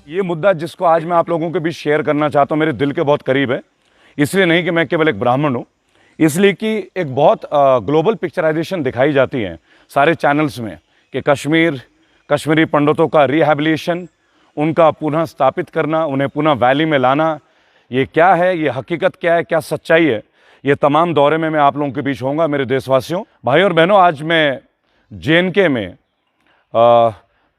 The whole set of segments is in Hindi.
ये मुद्दा जिसको आज मैं आप लोगों के बीच शेयर करना चाहता हूँ मेरे दिल के बहुत करीब है। इसलिए नहीं कि मैं केवल एक ब्राह्मण हूँ, इसलिए कि एक बहुत ग्लोबल पिक्चराइजेशन दिखाई जाती है सारे चैनल्स में कि कश्मीरी पंडितों का रिहैबिलिटेशन, उनका पुनः स्थापित करना, उन्हें पुनः वैली में लाना, ये क्या है, ये हकीकत क्या है, क्या सच्चाई है, ये तमाम दौरे में मैं आप लोगों के बीच होऊंगा। मेरे देशवासियों, भाई और बहनों, आज मैं JNK में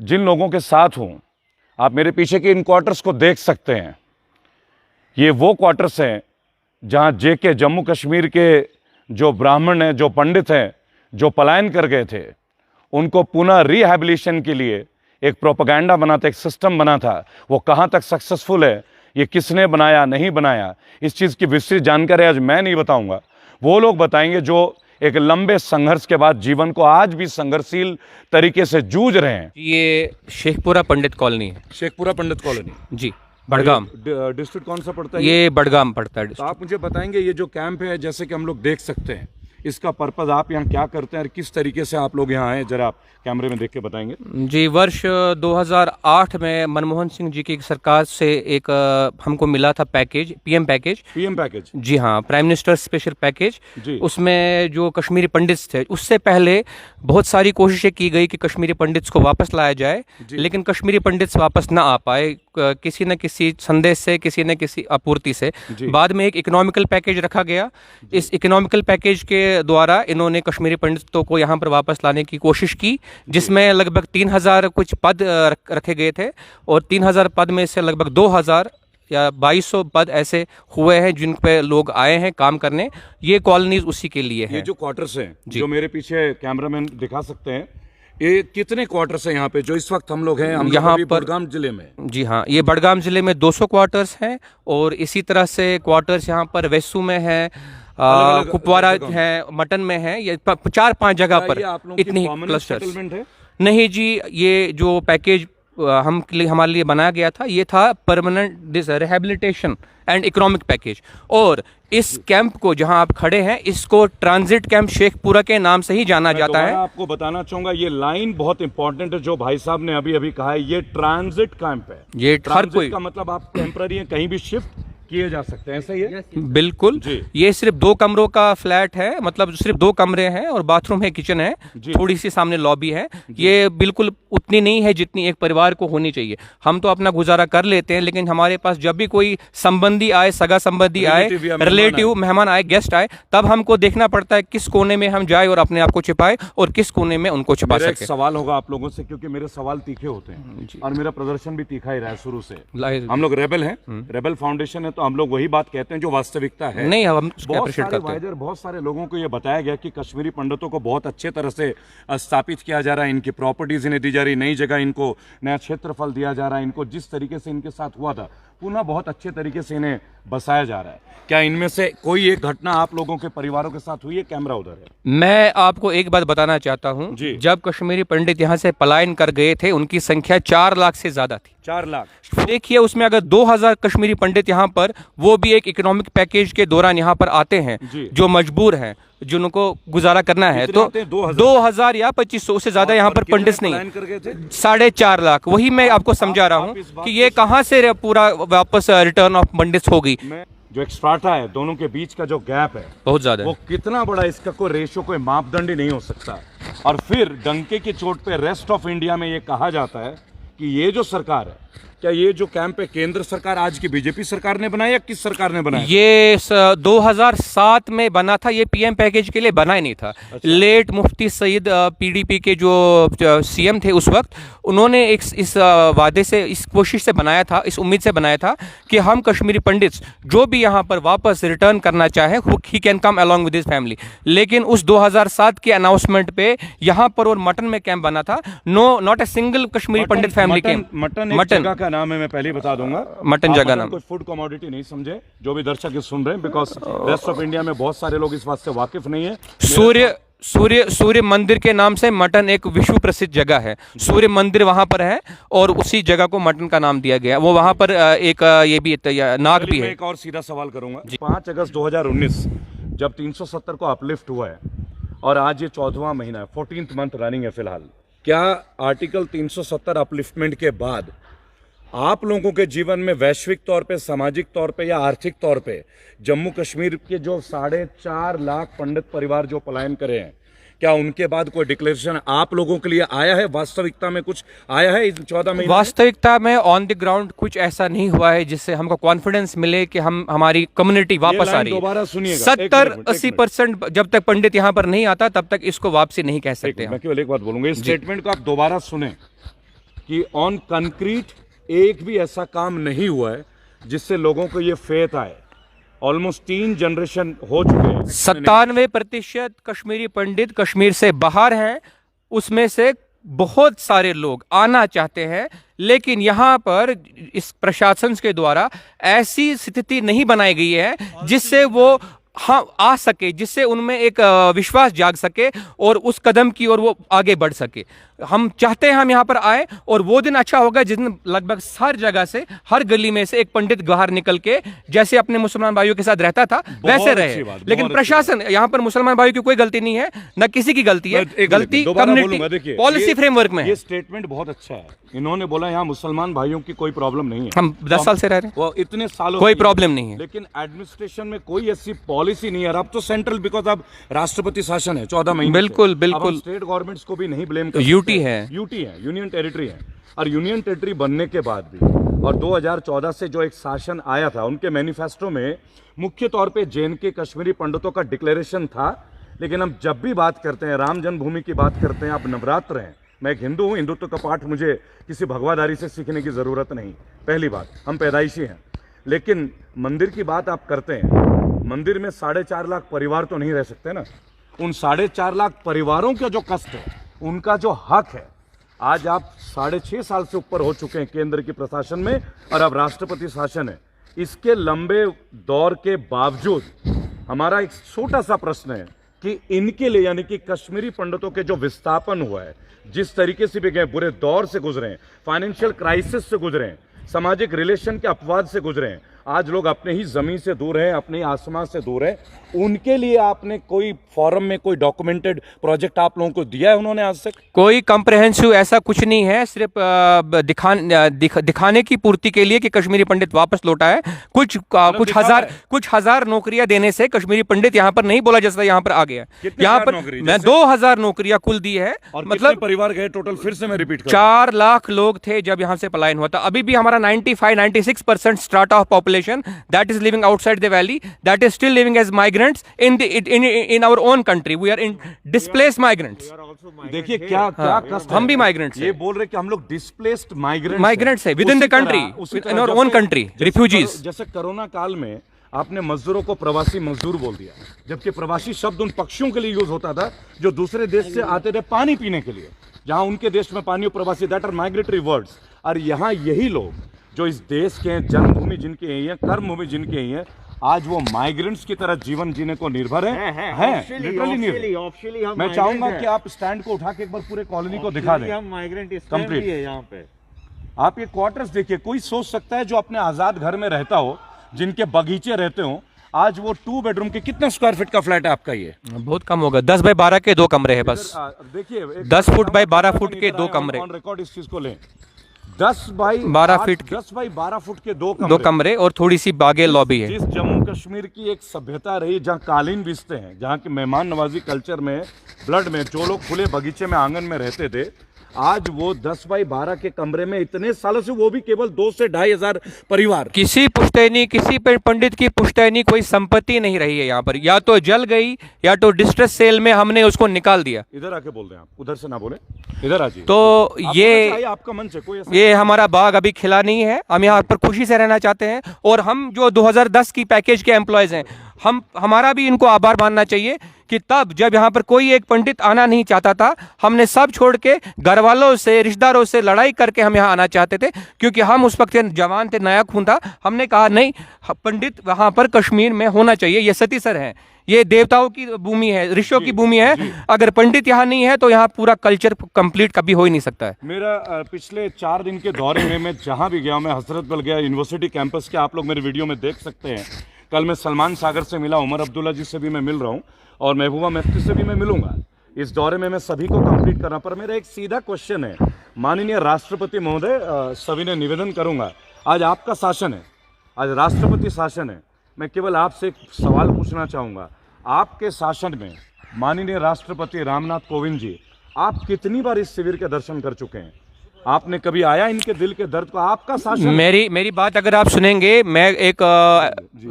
जिन लोगों के साथ हूँ, आप मेरे पीछे के इन क्वार्टर्स को देख सकते हैं। ये वो क्वार्टर्स हैं जहाँ JK जम्मू कश्मीर के जो ब्राह्मण हैं, जो पंडित हैं, जो पलायन कर गए थे, उनको पुनः रिहैबिलिटेशन के लिए एक प्रोपेगेंडा बना था, एक सिस्टम बना था। वो कहाँ तक सक्सेसफुल है, ये किसने बनाया, नहीं बनाया, इस चीज़ की विस्तृत जानकारी आज मैं नहीं बताऊंगा, वो लोग बताएंगे जो एक लंबे संघर्ष के बाद जीवन को आज भी संघर्षशील तरीके से जूझ रहे हैं। ये शेखपुरा पंडित कॉलोनी है। शेखपुरा पंडित कॉलोनी जी, बड़गाम डिस्ट्रिक्ट कौन सा पड़ता है? ये बड़गाम पड़ता है। तो आप मुझे बताएंगे ये जो कैंप है, जैसे कि हम लोग देख सकते हैं, इसका पर्पज, आप यहाँ क्या करते हैं और किस तरीके से आप लोग यहाँ आए, जरा आप कैमरे में देख के बताएंगे। जी, वर्ष 2008 में मनमोहन सिंह जी की सरकार से एक हमको मिला था पैकेज, पीएम पैकेज। जी हाँ, प्राइम मिनिस्टर स्पेशल पैकेज। उसमें जो कश्मीरी पंडित्स थे, उससे पहले बहुत सारी कोशिशें की गई कि कश्मीरी पंडित्स को वापस लाया जाए, लेकिन कश्मीरी पंडित्स वापस ना आ पाए किसी न किसी संदेश से, किसी न किसी आपूर्ति से। बाद में एक इकोनॉमिकल पैकेज रखा गया। इस इकोनॉमिकल पैकेज के द्वारा इन्होंने कश्मीरी पंडितों को यहाँ पर वापस लाने की कोशिश की, जिसमें लगभग 3000 कुछ पद रखे गए थे, और 3000 पद में से लगभग 2000 या 2200 पद ऐसे हुए हैं जिन पे लोग आए हैं काम करने। ये कॉलोनीज उसी के लिए है। ये जो क्वार्टर्स हैं, जो मेरे पीछे कैमरामैन दिखा सकते हैं, ये कितने क्वार्टर्स हैं यहाँ पे जो इस वक्त हम लोग हैं? हम यहाँ पर बड़गाम जिले में। जी हाँ, ये बड़गाम जिले में 200 क्वार्टर्स हैं, और इसी तरह से क्वार्टर्स यहाँ पर वेसू में है, कुपवारा है, मटन में है, ये 4-5 जगह पर इतनी क्लस्टर्स। नहीं जी, ये जो पैकेज हमारे लिए बनाया गया था, ये था permanent rehabilitation and economic package. और इस कैंप को जहां आप खड़े हैं, इसको ट्रांजिट कैंप शेखपुरा के नाम से ही जाना जाता है। आपको बताना चाहूंगा, ये लाइन बहुत इंपॉर्टेंट है जो भाई साहब ने अभी कहा है, ये ट्रांजिट कैंप है। ये हर कोई का मतलब आप टेम्पररी कहीं भी शिफ्ट किए जा सकते हैं, ऐसा ही है? बिल्कुल। ये सिर्फ 2 कमरों का फ्लैट है, मतलब सिर्फ 2 कमरे हैं और बाथरूम है, किचन है, थोड़ी सी सामने लॉबी है। ये बिल्कुल उतनी नहीं है जितनी एक परिवार को होनी चाहिए। हम तो अपना गुजारा कर लेते हैं, लेकिन हमारे पास जब भी कोई संबंधी आए, सगा संबंधी आए, रिलेटिव मेहमान आए, गेस्ट आए, तब हमको देखना पड़ता है किस कोने में हम जाए और अपने आप को छिपाए और किस कोने में उनको छिपा सके। सवाल होगा आप लोगों से, क्योंकि मेरे सवाल तीखे होते हैं और मेरा प्रदर्शन भी तीखा ही रहा है शुरू से। हम लोग रेबल हैं, रेबल फाउंडेशन है, तो हम लोग वही बात कहते हैं जो वास्तविकता है। नहीं, हम बहुत सारे लोगों को ये बताया गया कि कश्मीरी पंडितों को बहुत अच्छे तरह से स्थापित किया जा रहा है, इनकी प्रॉपर्टीज इन्हें दी जा रही, नई जगह इनको नया क्षेत्रफल दिया जा रहा है, इनको जिस तरीके से इनके साथ हुआ था पुनः बहुत अच्छे तरीके से इन्हें बसाया जा रहा है। क्या इनमें से कोई एक घटना आप लोगों के परिवारों के साथ हुई है? कैमरा उधर है। मैं आपको एक बात बताना चाहता हूं, जब कश्मीरी पंडित यहां से पलायन कर गए थे, उनकी संख्या 4 लाख से ज्यादा थी। 4 लाख। देखिए, उसमें अगर 2000 कश्मीरी पंडित यहाँ पर, वो भी एक इकोनॉमिक पैकेज के दौरान यहाँ पर आते हैं, जो मजबूर हैं, जिनको गुजारा करना है, तो 2000 या 2500, उससे ज्यादा यहाँ पर पंडित नहीं, 4.5 लाख। वही मैं आपको समझा रहा हूँ कि ये कहाँ से पूरा वापस रिटर्न ऑफ पंडित होगी। जो एक्स्ट्राटा है, दोनों के बीच का जो गैप है बहुत ज्यादा, वो कितना बड़ा, इसका कोई रेशो, कोई मापदंड ही नहीं हो सकता। और फिर डंके की चोट पे रेस्ट ऑफ इंडिया में ये कहा जाता है कि ये जो सरकार है, क्या ये जो कैंप है केंद्र सरकार आज की बीजेपी सरकार ने बनाया या किस सरकार ने बनाया? ये 2007 में बना था। ये पीएम पैकेज के लिए बना ही नहीं था। लेट मुफ्ती सईद पीडीपी के जो सीएम थे उस वक्त, उन्होंने इस वादे से, इस कोशिश से बनाया था, इस उम्मीद से बनाया था कि हम कश्मीरी पंडित्स जो भी यहाँ पर वापस रिटर्न करना चाहे, he can come along with his family. लेकिन उस 2007 के अनाउंसमेंट पे यहाँ पर और मटन में कैंप बना था। Not a single Kashmiri Pandit family camp. Mutton नाम है, मैं पहले ही बता दूंगा, मटन जगह नाम। कोई फूड कमोडिटी नहीं समझे, जो भी दर्शक सुन रहे हैं, बिकॉज रेस्ट ऑफ इंडिया में बहुत सारे लोग इस बात से वाकिफ नहीं है। सूर्य मंदिर के नाम से मटन एक विश्व प्रसिद्ध जगह है। सूर्य मंदिर वहां पर है और उसी जगह को मटन का नाम दिया गया। वो वहां पर एक ये भी नाग भी है। एक और सीधा सवाल करूंगा, 5 अगस्त 2019 जब 370 को अपलिफ्ट हुआ है और आज ये 14वां महीना है, 14th मंथ रनिंग है फिलहाल, क्या आर्टिकल 370 अपलिफ्टमेंट के बाद आप लोगों के जीवन में वैश्विक तौर पे, सामाजिक तौर पे या आर्थिक तौर पे जम्मू कश्मीर के जो 4.5 लाख पंडित परिवार जो पलायन करे हैं, क्या उनके बाद कोई डिक्लेरेशन आप लोगों के लिए आया है? वास्तविकता में कुछ आया है इस 14 महीने? वास्तविकता में ऑन द ग्राउंड कुछ ऐसा नहीं हुआ है जिससे हमको कॉन्फिडेंस मिले कि हमारी कम्युनिटी वापस आ रही है। दोबारा सुनिएगा, 70-80% जब तक पंडित यहाँ पर नहीं आता तब तक इसको वापसी नहीं कह सकते। मैं केवल एक बात बोलूंगा, इस स्टेटमेंट को आप दोबारा सुने कि ऑन कंक्रीट एक भी ऐसा काम नहीं हुआ है जिससे लोगों को ये फेथ आए। ऑलमोस्ट 3 जनरेशन हो चुके हैं। 97% कश्मीरी पंडित कश्मीर से बाहर हैं, उसमें से बहुत सारे लोग आना चाहते हैं, लेकिन यहाँ पर इस प्रशासन के द्वारा ऐसी स्थिति नहीं बनाई गई है जिससे वो आ सके, जिससे उनमें एक विश्वास जाग सके और उस कदम की ओर वो आगे बढ़ सके। हम चाहते हैं हम यहाँ पर आए और वो दिन अच्छा होगा जिस दिन लगभग हर जगह से, हर गली में से एक पंडित बाहर निकल के जैसे अपने मुसलमान भाइयों के साथ रहता था वैसे रहे। लेकिन प्रशासन, यहाँ पर मुसलमान भाइयों की कोई गलती नहीं है, न किसी की गलती है, गलती कम्युनिटी पॉलिसी फ्रेमवर्क में है। ये स्टेटमेंट बहुत अच्छा है। इन्होंने बोला यहाँ मुसलमान भाइयों की कोई प्रॉब्लम नहीं है, हम 10 साल से रह रहे हैं, वो इतने सालों कोई प्रॉब्लम नहीं है, लेकिन एडमिनिस्ट्रेशन में कोई ऐसी पॉलिसी नहीं है। अब तो सेंट्रल, बिकॉज अब राष्ट्रपति शासन है 14 महीने, बिल्कुल बिल्कुल, स्टेट गवर्नमेंट्स को भी नहीं ब्लेम कर, यूटी है, यूनियन टेरिटरी है। और यूनियन टेरिटरी बनने के बाद भी और 2014 से जो एक शासन आया था, उनके मैनिफेस्टो में मुख्य तौर पे जेएनके कश्मीरी पंडितों का डिक्लेरेशन था। लेकिन हम जब भी बात करते हैं, राम जन्मभूमि की बात करते हैं, अब नवरात्र हैं, मैं एक हिंदू हूँ, हिंदुत्व का पाठ मुझे किसी भगवादारी से सीखने की जरूरत नहीं। पहली बात, हम पैदाइशी हैं। लेकिन मंदिर की बात आप करते हैं, मंदिर में 4.5 लाख परिवार तो नहीं रह सकते ना। उन 4.5 लाख परिवारों का जो कष्ट है, उनका जो हक है, आज आप 6.5 साल से ऊपर हो चुके हैं केंद्र की प्रशासन में और अब राष्ट्रपति शासन है। इसके लंबे दौर के बावजूद हमारा एक छोटा सा प्रश्न है कि इनके लिए, यानी कि कश्मीरी पंडितों के जो विस्थापन हुआ है, जिस तरीके से भी गए, बुरे दौर से गुजरे हैं, फाइनेंशियल क्राइसिस से गुजरे हैं, सामाजिक रिलेशन के अपवाद से गुजरे हैं, आज लोग अपने ही जमीन से दूर हैं, अपने ही आसमान से दूर हैं, उनके लिए आपने कोई फॉरम में कोई डॉक्यूमेंटेड प्रोजेक्ट आप लोगों को दिया है? उन्होंने आज तक कोई कॉम्प्रहेंसिव ऐसा कुछ नहीं है, सिर्फ दिखाने की पूर्ति के लिए कि कश्मीरी पंडित वापस लौटा है। कुछ हजार नौकरियां देने से कश्मीरी पंडित यहाँ पर नहीं बोला जैसा यहाँ पर आ गया। यहाँ पर मैं 2000 नौकरियां कुल दी है। और मतलब परिवार गए टोटल, फिर से मैं रिपीट कर 4 लाख लोग थे जब यहाँ से पलायन हुआ था। अभी भी हमारा 95-96% strata of population that is living outside the valley, that is still living as migrants in our own country. We are in displaced migrants. देखिए क्या कष्ट है। हम भी माइग्रेंट्स ये बोल रहे कि हम लोग डिस्प्लेस्ड माइग्रेंट्स है within the country, in our own country, refugees. जैसे कोरोना काल में आपने मजदूरों को प्रवासी मजदूर बोल दिया, जबकि प्रवासी शब्द उन पक्षियों के लिए यूज होता था जो दूसरे देश से आते थे पानी पीने के लिए, जहां उनके देश में पानी, प्रवासी, दैट आर माइग्रेटरी वर्ड्स। और यहाँ यही लोग जो इस देश के हैं, जन्मभूमि जिनके यही है, कर्मभूमि जिनके यही है, आज वो माइग्रेंट्स की तरह जीवन जीने को निर्भर है। लिटरली निर्भर। मैं चाहूंगा कि आप स्टैंड को उठा के एक बार पूरे कॉलोनी को दिखा दें। हम माइग्रेंट कंप्लीट है यहाँ पे। आप ये क्वार्टर्स देखिए, कोई सोच सकता है जो अपने आजाद घर में रहता हो, जिनके बगीचे रहते हो, आज वो 2 बेडरूम के कितने स्क्वायर फीट का फ्लैट है आपका? ये बहुत कम होगा, 10 बाय 12 के 2 कमरे हैं बस। देखिए 10 फुट बाय 12 फुट के 2 कमरे। ऑन रिकॉर्ड इस चीज को लें, 10 बाई 12 फीट, 10 बाई 12 फुट के 2 कमरे और थोड़ी सी बागे लॉबी है। जिस जम्मू कश्मीर की एक सभ्यता रही, जहाँ कालीन बिछते हैं, जहाँ की मेहमान नवाजी कल्चर में, ब्लड में, जो लोग खुले बगीचे में, आंगन में रहते थे, आज वो 10 बाई 12 के कमरे में इतने सालों से, वो भी केवल 2 से 2,500 परिवार। किसी पुश्तैनी, किसी पंडित की पुश्तैनी कोई संपत्ति नहीं रही है यहाँ पर, या तो जल गई या तो डिस्ट्रेस सेल में हमने उसको निकाल दिया। इधर आके बोल रहे हैं आप, उधर से ना बोले, इधर आ जाइए। तो ये आपका मंच है, कोई ये हमारा बाग अभी खिला नहीं है, हम यहाँ पर खुशी से रहना चाहते हैं। और हम जो 2010 की पैकेज के एम्प्लॉयज हैं, हमारा भी इनको आभार मानना चाहिए कि तब जब यहाँ पर कोई एक पंडित आना नहीं चाहता था, हमने सब छोड़ के घर वालों से, रिश्तेदारों से लड़ाई करके हम यहाँ आना चाहते थे, क्योंकि हम उस वक्त जवान थे, नया खून था। हमने कहा नहीं, पंडित वहाँ पर कश्मीर में होना चाहिए। ये सती सर है, ये देवताओं की भूमि है, ऋषियों की भूमि है। अगर पंडित यहाँ नहीं है तो यहाँ पूरा कल्चर कंप्लीट कभी हो ही नहीं सकता है। मेरा पिछले 4 दिन के दौरे में मैं जहाँ भी गया, मैं हजरत बल गया, यूनिवर्सिटी कैंपस के, आप लोग मेरे वीडियो में देख सकते हैं। कल मैं सलमान सागर से मिला, उमर अब्दुल्ला जी से भी मैं मिल रहा हूँ और महबूबा मुफ्ती से भी मैं मिलूंगा। इस दौरे में मैं सभी को कंप्लीट करना, पर मेरा एक सीधा क्वेश्चन है, माननीय राष्ट्रपति महोदय, सविनय निवेदन करूंगा, आज आपका शासन है, आज राष्ट्रपति शासन है। मैं केवल आपसे एक सवाल पूछना चाहूँगा, आपके शासन में माननीय राष्ट्रपति रामनाथ कोविंद जी, आप कितनी बार इस शिविर के दर्शन कर चुके हैं? आपने कभी आया इनके दिल के दर्द को? आपका शासन, मेरी बात अगर आप सुनेंगे, मैं एक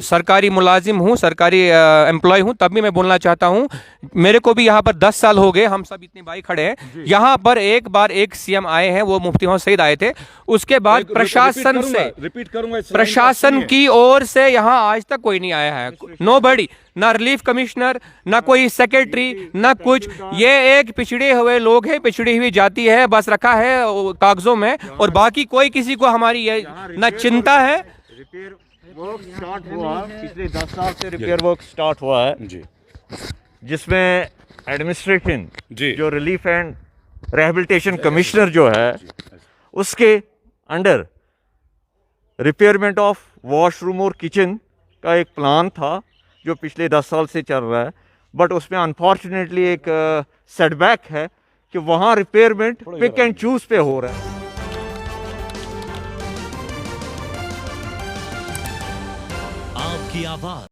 सरकारी मुलाजिम हूँ, सरकारी एम्प्लॉय हूँ, तब भी मैं बोलना चाहता हूँ, मेरे को भी यहाँ पर 10 साल हो गए, हम सब इतने भाई खड़े हैं। यहाँ पर एक बार एक सीएम आए हैं, वो मुफ्ती मोहम्मद सईद आए थे। उसके बाद प्रशासन से, रिपीट करूंगा, प्रशासन की ओर से यहाँ आज तक कोई नहीं आया है, नोबडी, ना रिलीफ कमिश्नर, ना कोई सेक्रेटरी, ना कुछ। ये एक पिछड़े हुए लोग हैं, पिछड़ी हुई जाति है, बस रखा है कागजों में, और बाकी कोई किसी को हमारी ये ना चिंता है। रिपेयर वर्क स्टार्ट हुआ, पिछले 10 साल से रिपेयर वर्क स्टार्ट हुआ है जी, जिसमें एडमिनिस्ट्रेशन जी, जो रिलीफ एंड रिहेबिलिटेशन कमिश्नर जो है उसके अंडर रिपेयरमेंट ऑफ वॉशरूम और किचन का एक प्लान था जो पिछले 10 साल से चल रहा है। बट उसमें अनफॉर्चुनेटली एक सेटबैक है कि वहाँ रिपेयरमेंट पिक एंड चूज पे हो रहा है। आपकी आवाज